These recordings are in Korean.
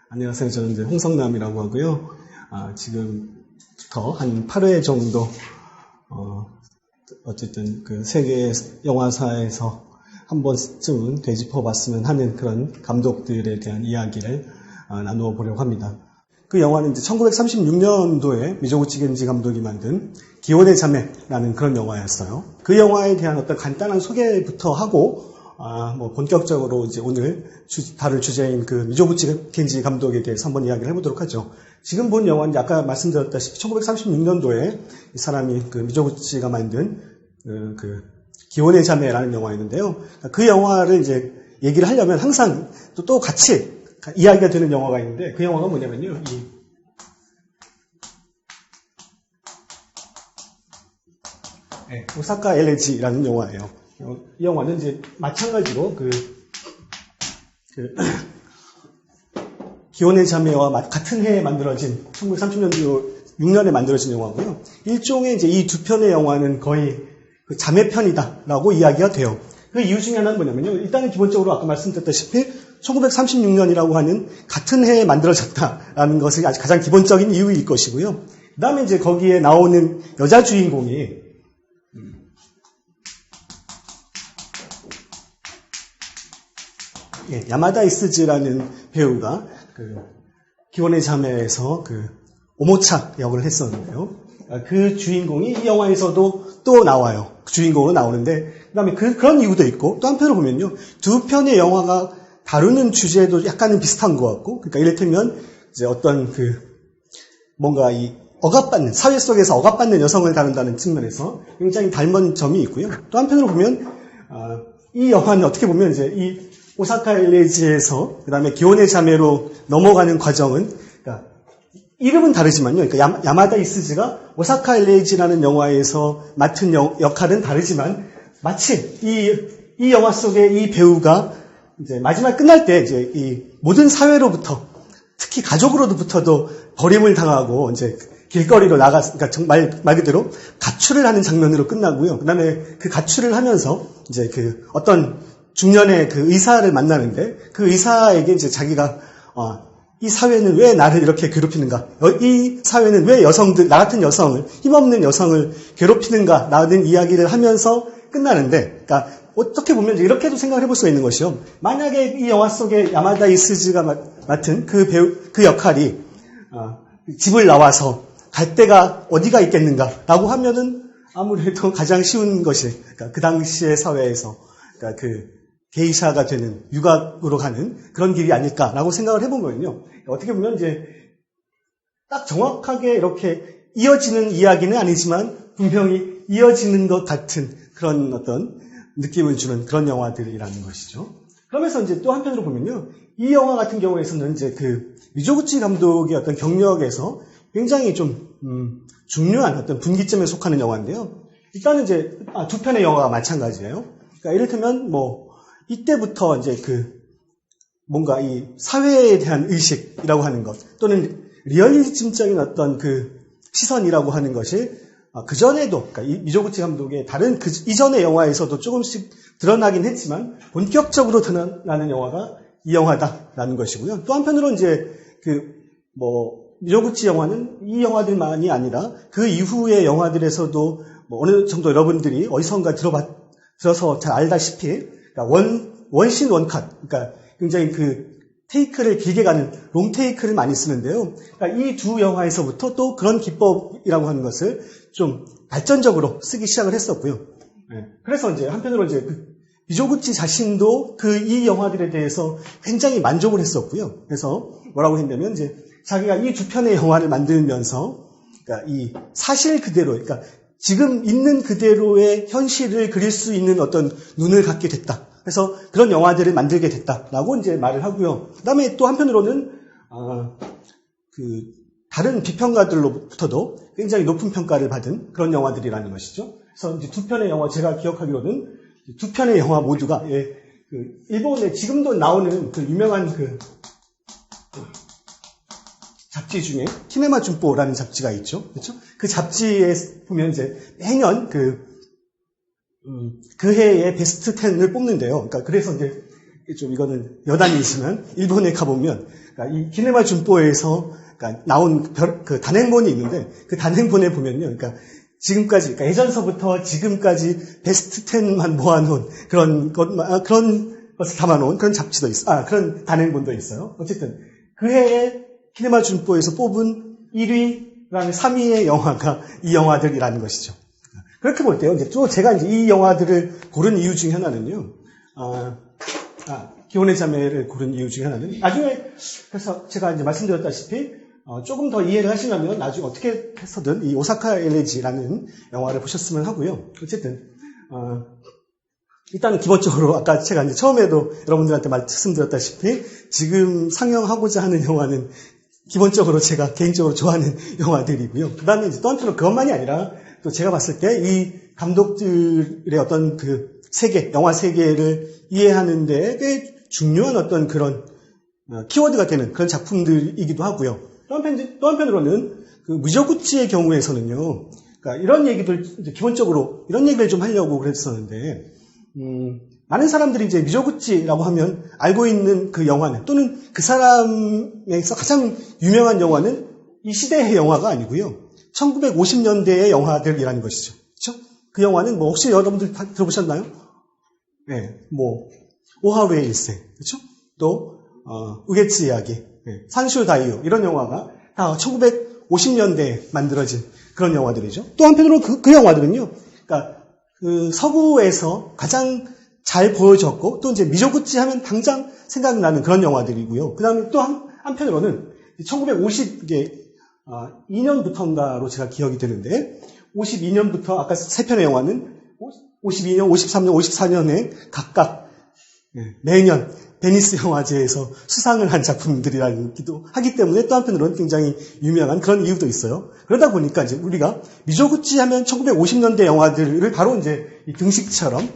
안녕하세요. 저는 이제 홍성남이라고 하고요. 지금부터 한 8회 정도, 어쨌든 그 세계 영화사에서 한 번쯤은 되짚어 봤으면 하는 그런 감독들에 대한 이야기를 나누어 보려고 합니다. 그 영화는 이제 1936년도에 미조구치 겐지 감독이 만든 기혼의 자매라는 그런 영화였어요. 그 영화에 대한 어떤 간단한 소개부터 하고, 본격적으로 이제 오늘 다룰 주제인 그 미조구치 겐지 감독에 대해서 한번 이야기를 해보도록 하죠. 지금 본 영화는 아까 말씀드렸다시피 1936년도에 이 사람이 그 미조구치가 만든 그 기혼의 자매라는 영화였는데요. 그 영화를 이제 얘기를 하려면 항상 또 같이 이야기가 되는 영화가 있는데 그 영화가 뭐냐면요. 오사카 엘레지라는 영화예요. 이 영화는 이제 마찬가지로 기혼의 자매와 같은 해에 만들어진 1936년에 만들어진 영화고요. 일종의 이제 이 두 편의 영화는 거의 그 자매편이다라고 이야기가 돼요. 그 이유 중에 하나는 뭐냐면요. 일단은 기본적으로 아까 말씀드렸다시피 1936년이라고 하는 같은 해에 만들어졌다라는 것이 아주 가장 기본적인 이유일 것이고요. 그 다음에 이제 거기에 나오는 여자 주인공이 야마다 이스즈라는 배우가 기혼의 자매에서 오모차 역을 했었는데요. 그 주인공이 이 영화에서도 또 나와요. 그 주인공으로 나오는데, 그 다음에 그런 이유도 있고, 또 한편으로 보면요. 두 편의 영화가 다루는 주제도 약간은 비슷한 것 같고, 그러니까 이를테면, 이제 어떤 뭔가 사회 속에서 억압받는 여성을 다룬다는 측면에서 굉장히 닮은 점이 있고요. 또 한편으로 보면, 이 영화는 어떻게 보면 이제 이 오사카 엘레지에서 그 다음에 기혼의 자매로 넘어가는 과정은, 그러니까 이름은 다르지만요. 그러니까 야마다 이스즈가 오사카 엘레지라는 영화에서 맡은 역할은 다르지만 마치 이 영화 속에 이 배우가 이제 마지막 끝날 때 이제 이 모든 사회로부터 특히 가족으로부터도 버림을 당하고 이제 길거리로 그러니까 정말 말 그대로 가출을 하는 장면으로 끝나고요. 그다음에 그 가출을 하면서 이제 어떤 중년의 그 의사를 만나는데 그 의사에게 이제 자기가 이 사회는 왜 나를 이렇게 괴롭히는가? 이 사회는 왜 나 같은 여성을, 힘없는 여성을 괴롭히는가? 라는 이야기를 하면서 끝나는데, 그러니까 어떻게 보면 이렇게도 생각을 해볼 수가 있는 것이요. 만약에 이 영화 속에 야마다 이스즈가 맡은 그 역할이 집을 나와서 갈 데가 어디가 있겠는가라고 하면은 아무래도 가장 쉬운 것이, 그러니까 그 당시의 사회에서, 그러니까 게이샤가 되는, 유학으로 가는 그런 길이 아닐까라고 생각을 해보면요. 어떻게 보면 이제 딱 정확하게 이렇게 이어지는 이야기는 아니지만 분명히 이어지는 것 같은 그런 어떤 느낌을 주는 그런 영화들이라는 것이죠. 그러면서 이제 또 한편으로 보면요. 이 영화 같은 경우에서는 이제 미조구치 감독의 어떤 경력에서 굉장히 좀, 중요한 어떤 분기점에 속하는 영화인데요. 일단은 이제, 두 편의 영화가 마찬가지예요. 그러니까 이를테면 이때부터 이제 뭔가 이 사회에 대한 의식이라고 하는 것, 또는 리얼리즘적인 어떤 시선이라고 하는 것이, 그전에도, 그러니까 이 미조구치 감독의 다른 이전의 영화에서도 조금씩 드러나긴 했지만, 본격적으로 드러나는 영화가 이 영화다라는 것이고요. 또 한편으로 이제 미조구치 영화는 이 영화들만이 아니라 그 이후의 영화들에서도 어느 정도 여러분들이 어디선가 들어서 잘 알다시피, 그러니까 원신 원컷, 그러니까 굉장히 테이크를 길게 가는 롱 테이크를 많이 쓰는데요. 그러니까 이 두 영화에서부터 또 그런 기법이라고 하는 것을 좀 발전적으로 쓰기 시작을 했었고요. 그래서 이제 한편으로 이제 미조구치 자신도 이 영화들에 대해서 굉장히 만족을 했었고요. 그래서 뭐라고 했냐면 이제 자기가 이 두 편의 영화를 만들면서, 그러니까 이 사실 그대로, 그러니까 지금 있는 그대로의 현실을 그릴 수 있는 어떤 눈을 갖게 됐다. 그래서 그런 영화들을 만들게 됐다라고 이제 말을 하고요. 그 다음에 또 한편으로는, 다른 비평가들로부터도 굉장히 높은 평가를 받은 그런 영화들이라는 것이죠. 그래서 이제 두 편의 영화, 제가 기억하기로는 두 편의 영화 모두가, 일본에 지금도 나오는 유명한 잡지 중에 키네마 준뽀라는 잡지가 있죠. 그렇죠? 그 잡지에 보면 이제 매년 그 해의 베스트 10을 뽑는데요. 그러니까 그래서 이제 좀 이거는 여담이지만 일본에 가보면 그러니까 이 기네마 준보에서 그러니까 나온 그 단행본이 있는데 그 단행본에 보면요, 그러니까 지금까지 그러니까 예전서부터 지금까지 베스트 10만 모아놓은 그런 것을 담아놓은 그런 잡지도 있어, 그런 단행본도 있어요. 어쨌든 그 해에 기네마 준보에서 뽑은 1위, 그다음에 3위의 영화가 이 영화들이라는 것이죠. 그렇게 볼 때요, 이제 또 제가 이제 이 영화들을 고른 이유 중에 하나는요, 기혼의 자매를 고른 이유 중에 하나는 나중에 그래서 제가 이제 말씀드렸다시피 조금 더 이해를 하시려면 나중에 어떻게 해서든 이 오사카 엘레지라는 영화를 보셨으면 하고요. 어쨌든 일단은 기본적으로 아까 제가 이제 처음에도 여러분들한테 말씀드렸다시피 지금 상영하고자 하는 영화는 기본적으로 제가 개인적으로 좋아하는 영화들이고요. 그 다음에 이제 또 한편으로 그것만이 아니라 또 제가 봤을 때 이 감독들의 어떤 그 세계, 영화 세계를 이해하는데 꽤 중요한 어떤 그런 키워드가 되는 그런 작품들이기도 하고요. 또 한편으로는 그 무조구치의 경우에서는요, 그러니까 이런 얘기들, 이제 기본적으로 이런 얘기를 좀 하려고 그랬었는데, 많은 사람들이 이제 미조구치라고 하면 알고 있는 그 영화는 또는 그 사람에서 가장 유명한 영화는 이 시대의 영화가 아니고요. 1950년대의 영화들이라는 것이죠. 그렇죠? 그 영화는 뭐 혹시 여러분들 다 들어보셨나요? 네, 뭐 오하루의 일생, 그렇죠? 또 우게츠 이야기, 네, 산슈 다이오 이런 영화가 다 1950년대에 만들어진 그런 영화들이죠. 또 한편으로 그 영화들은요, 그러니까 그 서구에서 가장 잘 보여졌고 또 이제 미조구치 하면 당장 생각나는 그런 영화들이고요. 그 다음에 또 한편으로는 1952년부터인가로 제가 기억이 되는데 52년부터 아까 세 편의 영화는 52년, 53년, 54년에 각각 매년 베니스 영화제에서 수상을 한 작품들이라기도 하기 때문에 또 한편으로는 굉장히 유명한 그런 이유도 있어요. 그러다 보니까 이제 우리가 미조구치 하면 1950년대 영화들을 바로 이제 이 등식처럼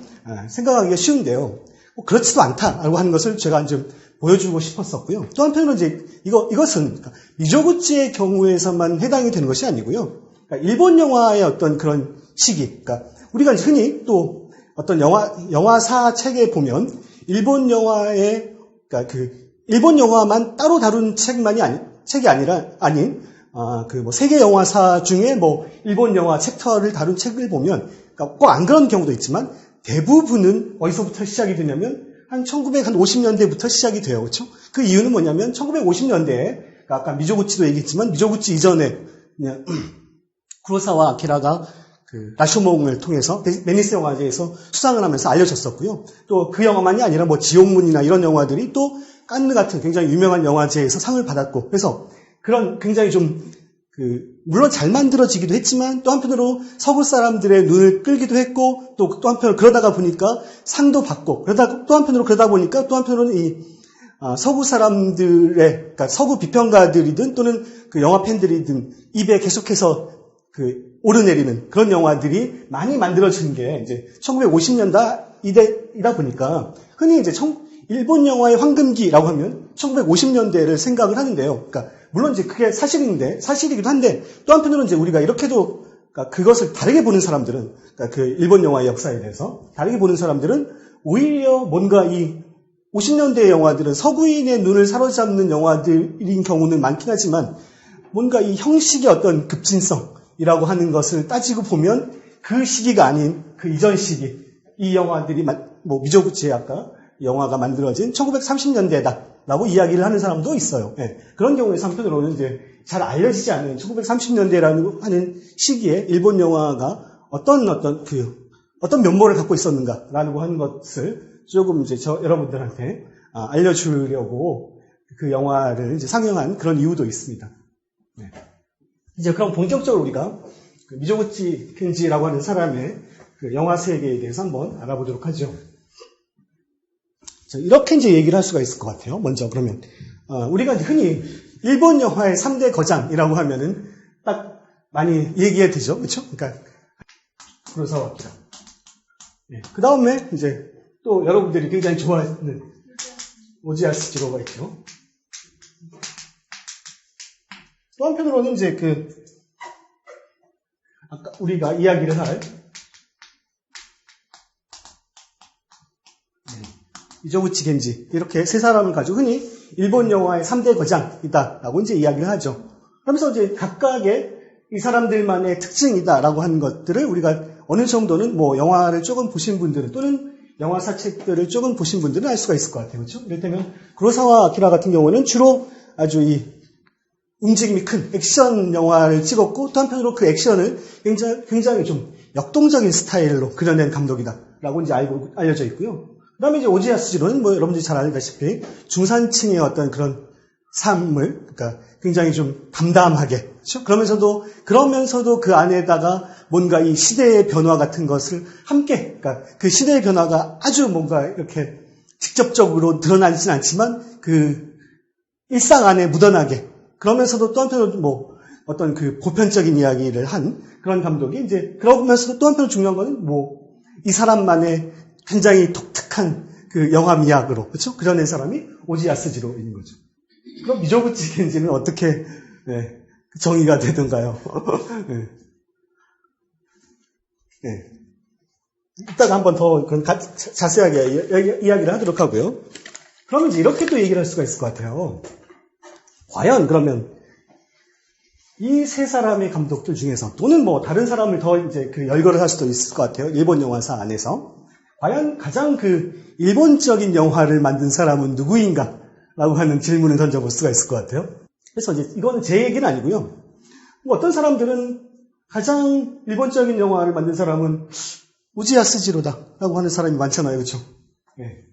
생각하기가 쉬운데요. 그렇지도 않다라고 하는 것을 제가 좀 보여주고 싶었었고요. 또 한편으로는 이제 이것은 미조구치의 경우에서만 해당이 되는 것이 아니고요. 그러니까 일본 영화의 어떤 그런 시기, 그러니까 우리가 흔히 또 어떤 영화사 책에 보면 일본 영화의, 그러니까 일본 영화만 따로 다룬 책이 아닌, 뭐 세계 영화사 중에 뭐 일본 영화 챕터를 다룬 책을 보면, 그러니까 꼭 안 그런 경우도 있지만, 대부분은 어디서부터 시작이 되냐면, 한 1950년대부터 시작이 돼요. 그렇죠? 그 이유는 뭐냐면, 1950년대에, 그러니까 아까 미조구치도 얘기했지만, 미조구치 이전에, 그냥, 쿠로사와 아키라가 라쇼몽을 통해서 베니스 영화제에서 수상을 하면서 알려졌었고요. 또 그 영화만이 아니라 뭐 지옥문이나 이런 영화들이 또 칸느 같은 굉장히 유명한 영화제에서 상을 받았고, 그래서 그런 굉장히 좀 물론 잘 만들어지기도 했지만 또 한편으로 서구 사람들의 눈을 끌기도 했고 또 한편으로 그러다가 보니까 상도 받고 또 한편으로는 이 서구 사람들의, 그러니까 서구 비평가들이든 또는 그 영화 팬들이든 입에 계속해서 오르내리는 그런 영화들이 많이 만들어진 게 이제 1950년대이다 보니까 흔히 이제 일본 영화의 황금기라고 하면 1950년대를 생각을 하는데요. 그러니까 물론 이제 그게 사실이기도 한데 또 한편으로는 이제 우리가 이렇게도 그러니까 그것을 다르게 보는 사람들은 그러니까 그 일본 영화의 역사에 대해서 다르게 보는 사람들은 오히려 뭔가 이 50년대의 영화들은 서구인의 눈을 사로잡는 영화들인 경우는 많긴 하지만 뭔가 이 형식의 어떤 급진성이라고 하는 것을 따지고 보면 그 시기가 아닌 그 이전 시기, 이 영화들이 뭐 미조구치의 아까 영화가 만들어진 1930년대다라고 이야기를 하는 사람도 있어요. 네. 그런 경우에서 한편으로는 이제 잘 알려지지 않은 1930년대라는 하는 시기에 일본 영화가 어떤 면모를 갖고 있었는가라고 하는 것을 조금 이제 여러분들한테 알려주려고 그 영화를 이제 상영한 그런 이유도 있습니다. 네. 이제 그럼 본격적으로 우리가 미조구치 켄지라고 하는 사람의 그 영화 세계에 대해서 한번 알아보도록 하죠. 이렇게 이제 얘기를 할 수가 있을 것 같아요. 먼저 그러면 우리가 이제 흔히 일본 영화의 3대 거장이라고 하면은 딱 많이 얘기가 되죠, 그렇죠? 그러니까 쿠로사와 아키라. 네. 그 다음에 이제 또 여러분들이 굉장히 좋아하는 오지아스 지로가 있죠. 또 한편으로는 이제 아까 우리가 이야기를 할 미조구치 겐지 이렇게 세 사람을 가지고 흔히 일본 영화의 3대 거장이다라고 이제 이야기를 하죠. 그러면서 이제 각각의 이 사람들만의 특징이다라고 하는 것들을 우리가 어느 정도는 뭐 영화를 조금 보신 분들은 또는 영화 사책들을 조금 보신 분들은 알 수가 있을 것 같아요. 그렇죠? 이를테면 구로사와 아키라 같은 경우는 주로 아주 이 움직임이 큰 액션 영화를 찍었고 또 한편으로 그 액션을 굉장히 좀 역동적인 스타일로 그려낸 감독이다라고 이제 알려져 있고요. 그 다음에 이제 오지 야스지로는 뭐 여러분들이 잘 알다시피 중산층의 어떤 그런 삶을, 그러니까 굉장히 좀 담담하게, 그렇죠? 그러면서도 그 안에다가 뭔가 이 시대의 변화 같은 것을 함께, 그러니까 그 시대의 변화가 아주 뭔가 이렇게 직접적으로 드러나진 않지만 그 일상 안에 묻어나게, 그러면서도 또 한편으로 뭐 어떤 그 보편적인 이야기를 한 그런 감독이 이제, 그러면서도 또 한편으로 중요한 거는 뭐 이 사람만의 굉장히 독특한 그 영화 미학으로, 그렇죠? 그려낸 사람이 오지 야스지로인 거죠. 그럼 미조구치 겐지는 어떻게 정의가 되던가요? 네. 네. 이따가 한번 더 자세하게 이야기를 하도록 하고요. 그러면 이제 이렇게 또 얘기를 할 수가 있을 것 같아요. 과연 그러면 이 세 사람의 감독들 중에서 또는 뭐 다른 사람을 더 이제 그 열거를 할 수도 있을 것 같아요. 일본 영화사 안에서 과연 가장 그 일본적인 영화를 만든 사람은 누구인가? 라고 하는 질문을 던져볼 수가 있을 것 같아요. 그래서 이제 이거는 제 얘기는 아니고요. 뭐 어떤 사람들은 가장 일본적인 영화를 만든 사람은 우지 야스지로다 라고 하는 사람이 많잖아요. 그렇죠? 네.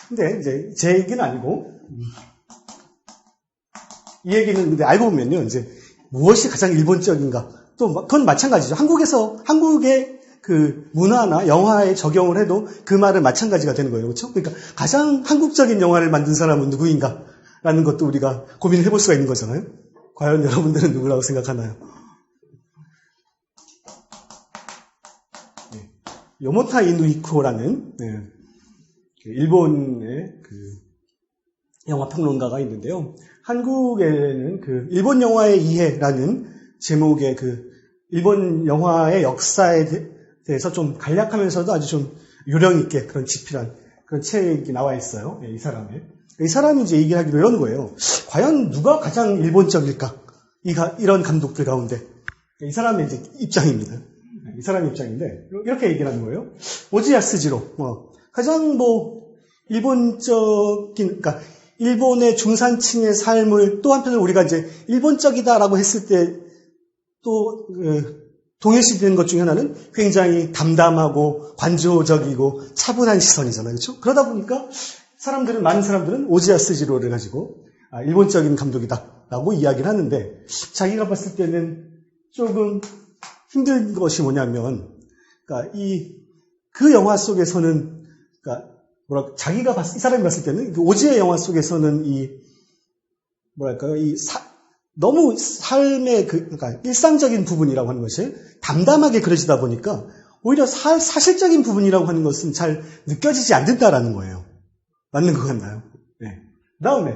근데 이제 제 얘기는 아니고 이 얘기는 근데 알고 보면요. 이제 무엇이 가장 일본적인가? 또 그건 마찬가지죠. 한국의 그 문화나 영화에 적용을 해도 그 말은 마찬가지가 되는 거예요. 그렇죠? 그러니까 가장 한국적인 영화를 만든 사람은 누구인가? 라는 것도 우리가 고민을 해볼 수가 있는 거잖아요. 과연 여러분들은 누구라고 생각하나요? 네. 요모타 이누이코라는 일본의 그 영화 평론가가 있는데요. 한국에는 그 일본 영화의 이해라는 제목의 그 일본 영화의 역사에 대해서 좀 간략하면서도 아주 좀 요령 있게 그런 집필한 그런 책이 나와 있어요. 이 사람이 이제 얘기하기로 이런 거예요. 과연 누가 가장 일본적일까? 이런 감독들 가운데. 이 사람의 이제 입장입니다. 이 사람의 입장인데, 이렇게 얘기를 하는 거예요. 오지 야스지로. 가장 뭐, 그러니까 일본의 중산층의 삶을 또 한편으로 우리가 이제 일본적이다라고 했을 때 또, 동일시되는 것 중에 하나는 굉장히 담담하고 관조적이고 차분한 시선이잖아요. 그렇죠? 그러다 보니까 많은 사람들은 오지 야스지로를 가지고 일본적인 감독이다라고 이야기를 하는데 자기가 봤을 때는 조금 힘든 것이 뭐냐면 그러니까 그 영화 속에서는 그러니까 이 사람이 봤을 때는 오지의 영화 속에서는 너무 삶의 그러니까 일상적인 부분이라고 하는 것이 담담하게 그려지다 보니까 오히려 사실적인 부분이라고 하는 것은 잘 느껴지지 않는다라는 거예요. 맞는 것 같나요? 네. 그 다음에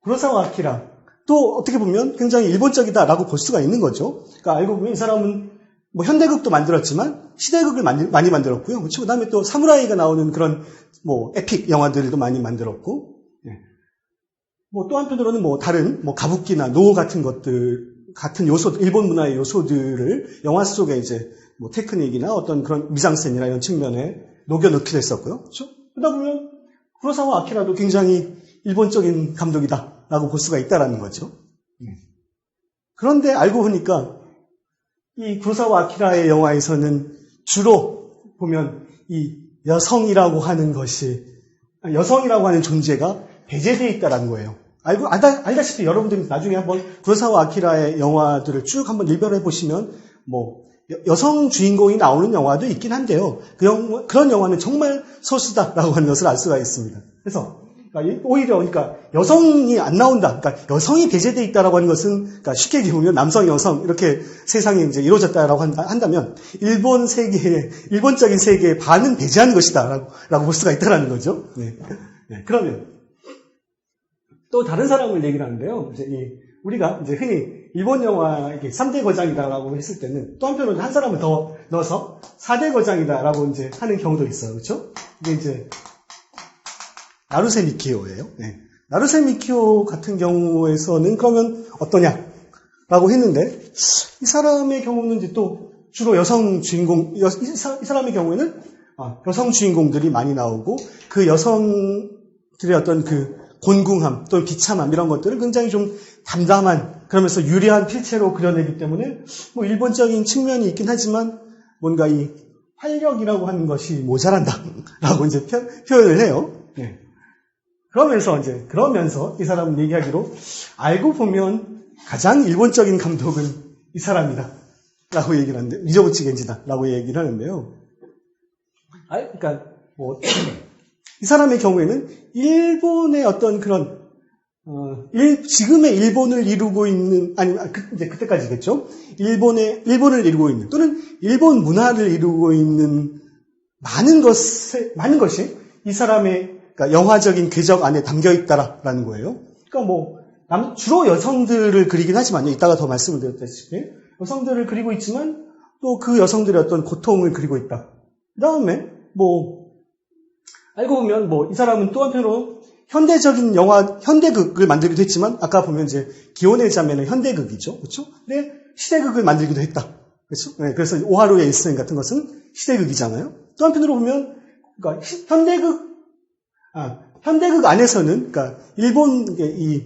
구로사와 아키라 또 어떻게 보면 굉장히 일본적이다라고 볼 수가 있는 거죠. 그러니까 알고 보면 이 사람은 뭐 현대극도 만들었지만 시대극을 많이 만들었고요. 그렇죠? 그다음에 또 사무라이가 나오는 그런 뭐 에픽 영화들도 많이 만들었고, 뭐 또 한편으로는 뭐 다른 뭐 가부키나 노 같은 것들 같은 일본 문화의 요소들을 영화 속에 이제 뭐 테크닉이나 어떤 그런 미장센이나 이런 측면에 녹여 넣기도 했었고요. 그렇죠? 그러다 보면 구로사와 아키라도 굉장히 일본적인 감독이다라고 볼 수가 있다라는 거죠. 그런데 알고 보니까 이 구로사와 아키라의 영화에서는 주로 보면 이 여성이라고 하는 존재가 배제되어 있다라는 거예요. 알다시피 여러분들이 나중에 한번 구로사와 아키라의 영화들을 쭉 한번 일별해 보시면 뭐 여성 주인공이 나오는 영화도 있긴 한데요. 그런 영화는 정말 소수다라고 하는 것을 알 수가 있습니다. 그래서 오히려 여성이 안 나온다. 그러니까 여성이 배제되어 있다라고 하는 것은 그러니까 쉽게 보면 남성, 여성 이렇게 세상이 이제 이루어졌다라고 한다면 일본적인 세계의 반은 배제한 것이다라고 볼 수가 있다라는 거죠. 네. 그러면 또 다른 사람을 얘기를 하는데요. 우리가 이제 흔히 일본 영화에게 3대 거장이다라고 했을 때는 또 한편으로 한 사람을 더 넣어서 4대 거장이다라고 이제 하는 경우도 있어요. 그렇죠? 이게 이제 나루세 미키오예요. 네. 나루세 미키오 같은 경우에서는 그러면 어떠냐라고 했는데 이 사람의 경우는 이제 또 주로 여성 주인공, 이 사람의 경우에는 여성 주인공들이 많이 나오고 그 여성들의 어떤 그 곤궁함 또는 비참함 이런 것들을 굉장히 좀 담담한 그러면서 유리한 필체로 그려내기 때문에 뭐 일본적인 측면이 있긴 하지만 뭔가 이 활력이라고 하는 것이 모자란다라고 이제 표현을 해요. 네. 그러면서 이 사람은 얘기하기로 알고 보면 가장 일본적인 감독은 이 사람이다 라고 얘기를 하는데 미조부치 겐지다 라고 얘기를 하는데요. 그러니까 뭐 이 사람의 경우에는 일본의 어떤 그런 지금의 일본을 이루고 있는 이제 그때까지겠죠. 일본을 이루고 있는 또는 일본 문화를 이루고 있는 많은 것이 이 사람의 그러니까 영화적인 궤적 안에 담겨 있다라는 거예요. 그러니까 뭐 주로 여성들을 그리긴 하지만요. 이따가 더 말씀을 드렸다시피 여성들을 그리고 있지만 또 그 여성들의 어떤 고통을 그리고 있다. 그 다음에 뭐 알고 보면 뭐 이 사람은 또 한편으로 현대적인 현대극을 만들기도 했지만 아까 보면 이제 기혼의 자매는 현대극이죠, 그렇죠? 근데 시대극을 만들기도 했다, 그렇죠? 네, 그래서 오하루의 일생 같은 것은 시대극이잖아요. 또 한편으로 보면 그러니까 현대극 안에서는 그러니까 일본의 이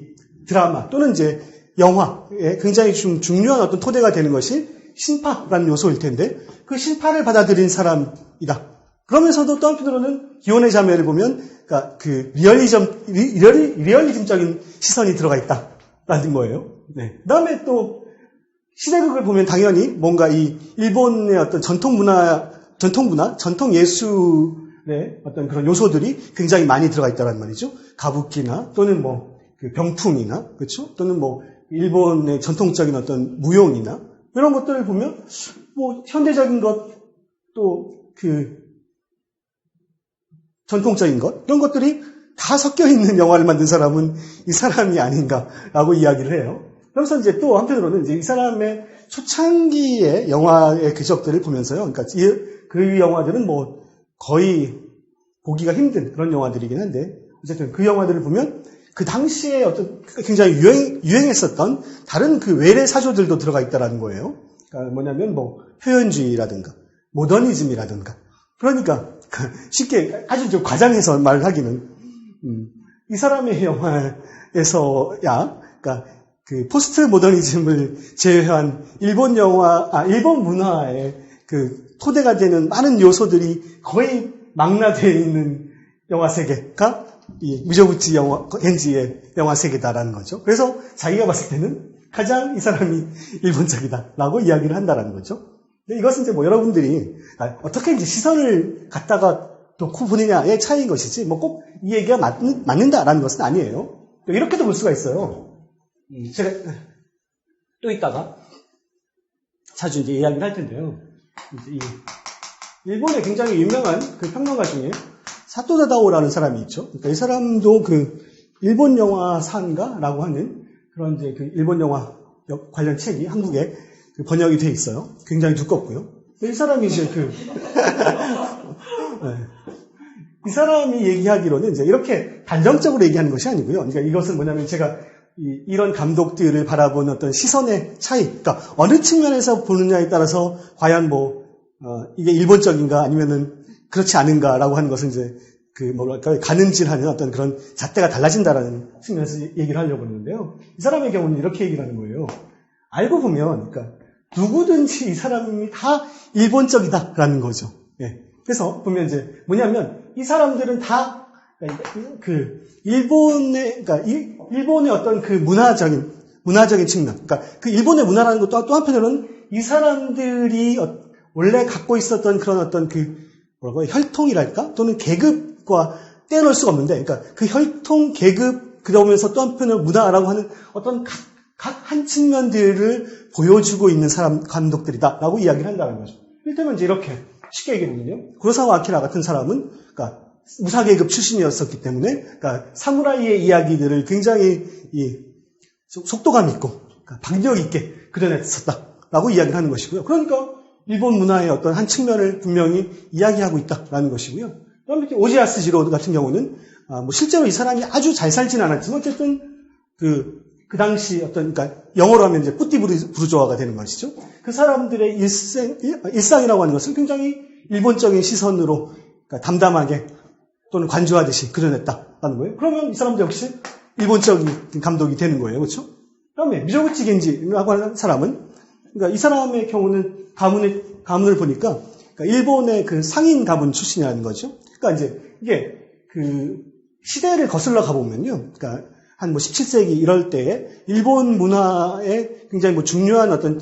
드라마 또는 이제 영화에 굉장히 좀 중요한 어떤 토대가 되는 것이 신파라는 요소일 텐데 그 신파를 받아들인 사람이다. 그러면서도 또 한편으로는 기혼의 자매를 보면 그러니까 그 리얼리즘적인 시선이 들어가 있다라는 거예요. 네. 그다음에 또 시대극을 보면 당연히 뭔가 이 일본의 어떤 전통 예술의 어떤 그런 요소들이 굉장히 많이 들어가 있다는 말이죠. 가부키나 또는 뭐 그 병풍이나 그렇죠? 또는 뭐 일본의 전통적인 어떤 무용이나 이런 것들을 보면 뭐 현대적인 것 또 그 전통적인 것 이런 것들이 다 섞여 있는 영화를 만든 사람은 이 사람이 아닌가라고 이야기를 해요. 그러면서 이제 또 한편으로는 이제 이 사람의 초창기의 영화의 궤적들을 보면서요. 그러니까 그 영화들은 뭐 거의 보기가 힘든 그런 영화들이긴 한데 어쨌든 그 영화들을 보면 그 당시에 어떤 굉장히 유행했었던 다른 그 외래 사조들도 들어가 있다라는 거예요. 그러니까 뭐냐면 뭐 표현주의라든가 모더니즘이라든가 그러니까 쉽게 아주 좀 과장해서 말을 하기는 이 사람의 영화에서야 그러니까 그 포스트 모더니즘을 제외한 일본 문화의 그 토대가 되는 많은 요소들이 거의 망라되어 있는 영화 세계가 이 미조부치 겐지의 영화 세계다라는 거죠. 그래서 자기가 봤을 때는 가장 이 사람이 일본적이다라고 이야기를 한다라는 거죠. 근데 이것은 이제 뭐 여러분들이 어떻게 이제 시선을 갖다가 놓고 보느냐의 차이인 것이지 뭐 꼭 이 얘기가 맞는다라는 것은 아니에요. 이렇게도 볼 수가 있어요. 제가 또 이따가 자주 이제 이야기를 할 텐데요. 이제 일본의 굉장히 유명한 그 평론가 중에 사토 다다오라는 사람이 있죠. 그러니까 이 사람도 그 일본 영화사인가라고 하는 그런 이제 그 일본 영화 관련 책이 한국에 그 번역이 돼 있어요. 굉장히 두껍고요. 이 사람이 이제 이 사람이 얘기하기로는 이제 이렇게 단정적으로 얘기하는 것이 아니고요. 그러니까 이것은 뭐냐면 제가 이런 감독들을 바라보는 어떤 시선의 차이, 그러니까 어느 측면에서 보느냐에 따라서 과연 이게 일본적인가 아니면은 그렇지 않은가라고 하는 것은 이제 가늠질하는 어떤 그런 잣대가 달라진다라는 측면에서 얘기를 하려고 하는데요. 이 사람의 경우는 이렇게 얘기를 하는 거예요. 알고 보면, 그러니까 누구든지 이 사람이 다 일본적이다라는 거죠. 예. 그래서 보면 이제 뭐냐면 이 사람들은 다 그 일본의 어떤 그 문화적인 측면, 그러니까 그 일본의 문화라는 것도 또 한편으로는 이 사람들이 원래 갖고 있었던 그런 어떤 혈통이랄까 또는 계급과 떼어놓을 수가 없는데, 그러니까 그 혈통, 계급 그러면서 또 한편으로 문화라고 하는 어떤 각 한 측면들을 보여주고 있는 감독들이다라고 이야기를 한다는 거죠. 이를테면 이제 이렇게 쉽게 얘기하면요, 구로사와 아키라 같은 사람은 그러니까 무사계급 출신이었었기 때문에, 그러니까 사무라이의 이야기들을 굉장히 속도감 있고 그러니까 박력 있게 그려냈었다라고 이야기를 하는 것이고요. 그러니까 일본 문화의 어떤 한 측면을 분명히 이야기하고 있다라는 것이고요. 그다음에 오지아스 지로 같은 경우는 뭐 실제로 이 사람이 아주 잘 살진 않았지만 어쨌든 그 당시 그러니까 영어로 하면 이제 뿌띠 부르조아가 되는 것이죠. 그 사람들의 일상이라고 하는 것을 굉장히 일본적인 시선으로 그러니까 담담하게 또는 관조하듯이 그려냈다라는 거예요. 그러면 이 사람도 역시 일본적인 감독이 되는 거예요. 그렇죠? 그다음에 미조구치 겐지라고 하는 사람은 그러니까 이 사람의 경우는 가문을 보니까 그러니까 일본의 그 상인 가문 출신이라는 거죠. 그러니까 이제 이게 그 시대를 거슬러 가보면요. 그러니까 한 뭐 17세기 이럴 때에 일본 문화에 굉장히 뭐 중요한 어떤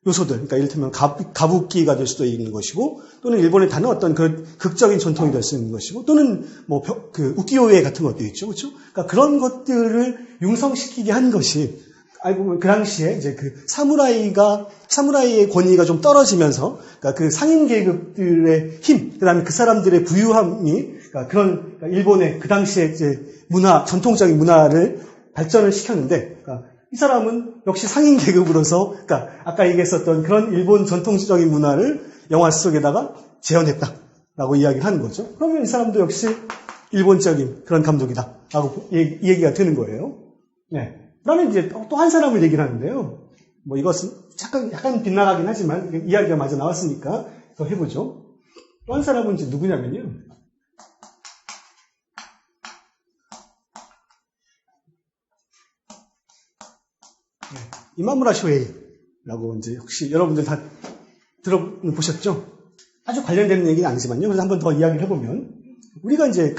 요소들, 그러니까 이를테면 가부키가 될 수도 있는 것이고, 또는 일본의 다른 어떤 그 극적인 전통이 될 수 있는 것이고, 또는 뭐 그 우키요에 같은 것도 있죠, 그렇죠? 그러니까 그런 것들을 융성시키게 한 것이 알고 보면 그 당시에 이제 그 사무라이의 권위가 좀 떨어지면서, 그러니까 그 상인 계급들의 힘, 그다음에 그 사람들의 부유함이 그러니까 일본의 그 당시에 이제 전통적인 문화를 발전을 시켰는데, 그러니까 이 사람은 역시 상인 계급으로서, 그러니까 아까 얘기했었던 그런 일본 전통적인 문화를 영화 속에다가 재현했다라고 이야기를 하는 거죠. 그러면 이 사람도 역시 일본적인 그런 감독이다라고 이 얘기가 되는 거예요. 네. 그다음에 이제 또 한 사람을 얘기를 하는데요. 뭐 이것은 약간 빗나가긴 하지만 이야기가 마저 나왔으니까 더 해보죠. 또 한 사람은 이제 누구냐면요. 이마무라 쇼헤이라고 이제 혹시 여러분들 다 들어보셨죠? 아주 관련되는 얘기는 아니지만요. 그래서 한번 더 이야기를 해보면 우리가 이제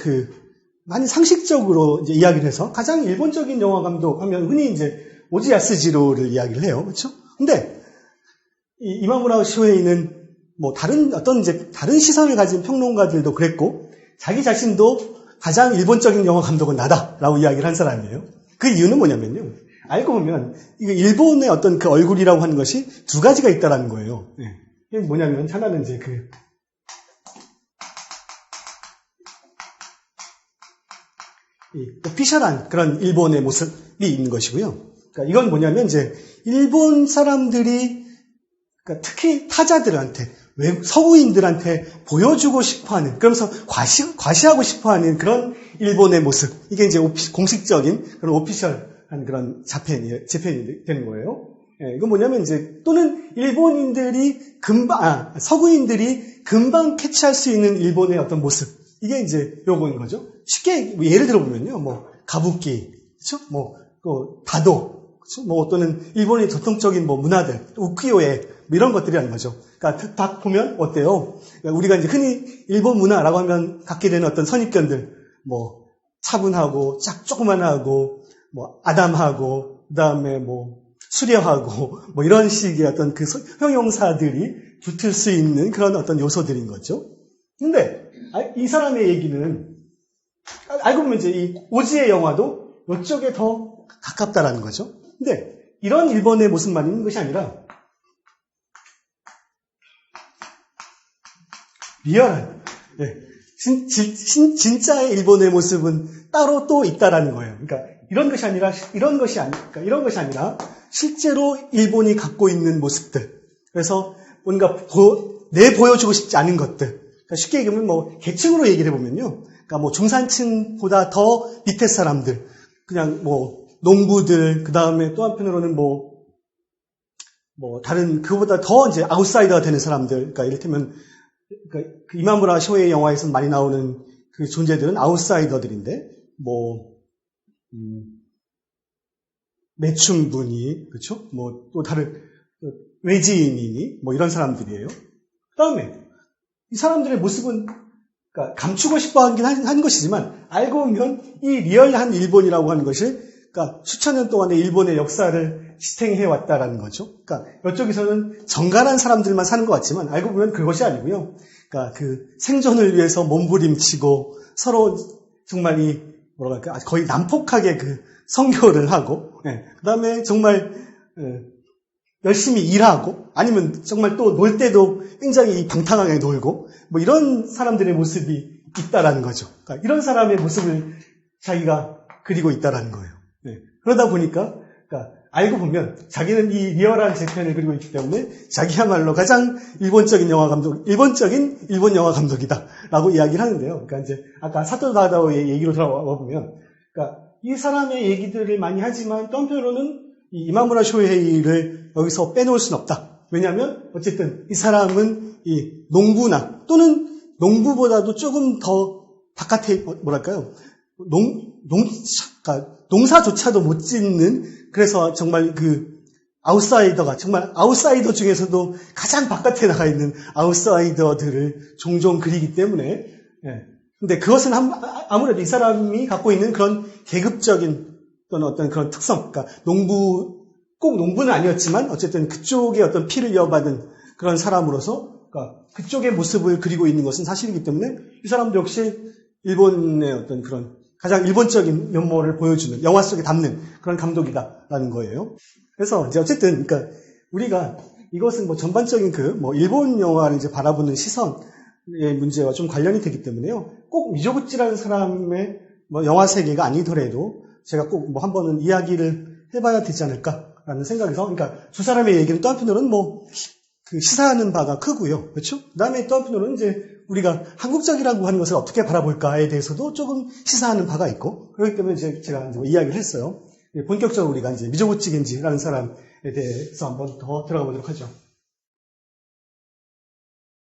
많이 상식적으로 이제 이야기를 해서 가장 일본적인 영화 감독 하면 흔히 이제 오지 야스지로를 이야기를 해요. 그렇죠? 근데 이마무라 쇼헤이는 뭐 다른 시선을 가진 평론가들도 그랬고 자기 자신도 가장 일본적인 영화 감독은 나다라고 이야기를 한 사람이에요. 그 이유는 뭐냐면요. 알고 보면 이거 일본의 어떤 그 얼굴이라고 하는 것이 두 가지가 있다라는 거예요. 네. 이게 뭐냐면 하나는 이제 오피셜한 그런 일본의 모습이 있는 것이고요. 그러니까 이건 뭐냐면 이제 일본 사람들이 그러니까 특히 타자들한테 서구인들한테 보여주고 싶어하는 그러면서 과시하고 싶어하는 그런 일본의 모습 이게 이제 공식적인 그런 오피셜한 그런 재편이 되는 거예요. 예, 이건 뭐냐면 이제 또는 서구인들이 금방 캐치할 수 있는 일본의 어떤 모습 이게 이제 요거인 거죠. 쉽게 예를 들어보면요, 뭐 가부키, 그렇죠? 뭐 다도, 그렇죠? 뭐 또는 일본의 전통적인 뭐 문화들, 우키요에 뭐 이런 것들이라는 거죠. 그러니까 딱 보면 어때요? 그러니까 우리가 이제 흔히 일본 문화라고 하면 갖게 되는 어떤 선입견들, 뭐 차분하고 조그만하고 뭐 아담하고 그다음에 뭐 수려하고 뭐 이런 식의 어떤 그 형용사들이 붙을 수 있는 그런 어떤 요소들인 거죠. 근데 이 사람의 얘기는 알고 보면 이제 이 오지의 영화도 이쪽에 더 가깝다라는 거죠. 근데 이런 일본의 모습만 있는 것이 아니라 리얼한 진짜의 일본의 모습은 따로 또 있다라는 거예요. 그러니까 이런 것이 아니라 실제로 일본이 갖고 있는 모습들. 그래서 뭔가 내보여주고 싶지 않은 것들. 그러니까 쉽게 얘기하면 뭐 계층으로 얘기를 해보면요. 그러니까 뭐 중산층보다 더 밑에 사람들, 그냥 뭐 농부들, 그 다음에 또 한편으로는 뭐 다른 그보다 더 이제 아웃사이더가 되는 사람들. 그러니까 이를테면 그러니까 그 이마무라 쇼헤이 영화에서 많이 나오는 그 존재들은 아웃사이더들인데 뭐 매춘분이 그렇죠? 뭐 또 다른 외지인이니 뭐 이런 사람들이에요. 그다음에 이 사람들의 모습은 그러니까 감추고 싶어 하긴 한 것이지만 알고 보면 이 리얼한 일본이라고 하는 것이 그러니까 수천 년 동안의 일본의 역사를 지탱해 왔다라는 거죠. 그러니까 이쪽에서는 정갈한 사람들만 사는 것 같지만 알고 보면 그것이 아니고요. 그러니까 그 생존을 위해서 몸부림치고 서로 정말 거의 난폭하게 그 선교를 하고, 그다음에 정말 열심히 일하고, 아니면 정말 또 놀 때도 굉장히 방탕하게 놀고, 뭐 이런 사람들의 모습이 있다라는 거죠. 그러니까 이런 사람의 모습을 자기가 그리고 있다라는 거예요. 그러다 보니까, 그러니까 알고 보면 자기는 이 리얼한 제 편을 그리고 있기 때문에 자기야말로 가장 일본적인 일본 영화 감독이다라고 이야기를 하는데요. 그러니까 이제 아까 사토 다다오의 얘기로 돌아와 보면, 그러니까 이 사람의 얘기들을 많이 하지만 또 한편으로는 이 이마무라 쇼헤이를 여기서 빼놓을 수는 없다. 왜냐하면 어쨌든 이 사람은 이 농부나 또는 농부보다도 조금 더 바깥에 뭐랄까요? 그러니까 농사조차도 못 짓는, 그래서 정말 그 아웃사이더가, 정말 아웃사이더 중에서도 가장 바깥에 나가 있는 아웃사이더들을 종종 그리기 때문에, 예. 근데 그것은 아무래도 이 사람이 갖고 있는 그런 계급적인 또는 어떤 그런 특성, 그러니까 꼭 농부는 아니었지만 어쨌든 그쪽의 어떤 피를 이어받은 그런 사람으로서, 그러니까 그쪽의 모습을 그리고 있는 것은 사실이기 때문에 이 사람도 역시 일본의 어떤 그런 가장 일본적인 면모를 보여주는, 영화 속에 담는 그런 감독이다라는 거예요. 그래서 이제 어쨌든, 그러니까 우리가 이것은 뭐 전반적인 일본 영화를 이제 바라보는 시선의 문제와 좀 관련이 되기 때문에요. 꼭 미조구치라는 사람의 영화 세계가 아니더라도 제가 꼭 한 번은 이야기를 해봐야 되지 않을까라는 생각에서, 그러니까 두 사람의 얘기는 또 한편으로는 시사하는 바가 크고요. 그렇죠? 그 다음에 또 한편으로는 이제 우리가 한국적이라고 하는 것을 어떻게 바라볼까에 대해서도 조금 시사하는 바가 있고, 그렇기 때문에 이제 제가 이제 이야기를 했어요. 본격적으로 우리가 이제 미조구치 겐지라는 사람에 대해서 한번 더 들어가 보도록 하죠.